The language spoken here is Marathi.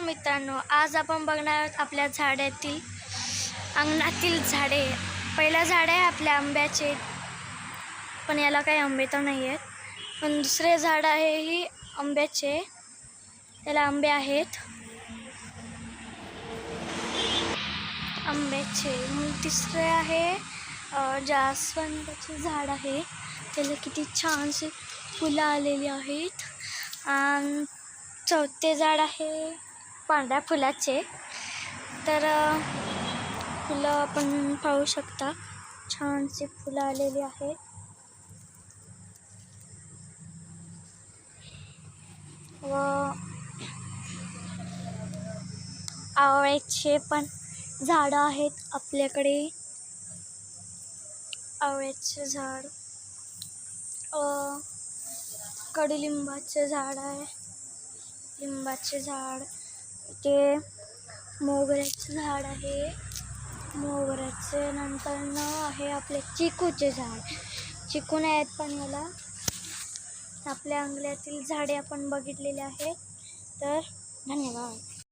मित्रांनो, आज आपण बघणार आहोत आपल्या झाडातील अंगणातील झाडे. पहिलं झाड आहे आपल्या आंब्याचे, पण याला काही आंबे तर नाही आहेत. पण दुसरे झाड आहे ही आंब्याचे, त्याला आंबे आहेत आंब्याचे. मग तिसरे आहे जास्वंदाचे झाड आहे, त्याला किती छानसे फुलं आलेली आहेत. आणि चौथे झाड आहे पांढऱ्या फुलाचे. तर फुलं आपण पाहू शकता, छानसे फुलं आलेली आहेत. व आवळ्याचे पण झाडं आहेत आपल्याकडे. आवळ्याचे झाड, कडुलिंबाचे झाड आहे, लिंबाचे झाड, ते मोगऱ्याचे झाड आहे. मोगऱ्याचे नंतर आहे आपले चिकूचे झाड. चिकू नाही आहेत, पण मला आपल्या अंगणातील झाडे आपण बघितलेले आहेत. तर धन्यवाद.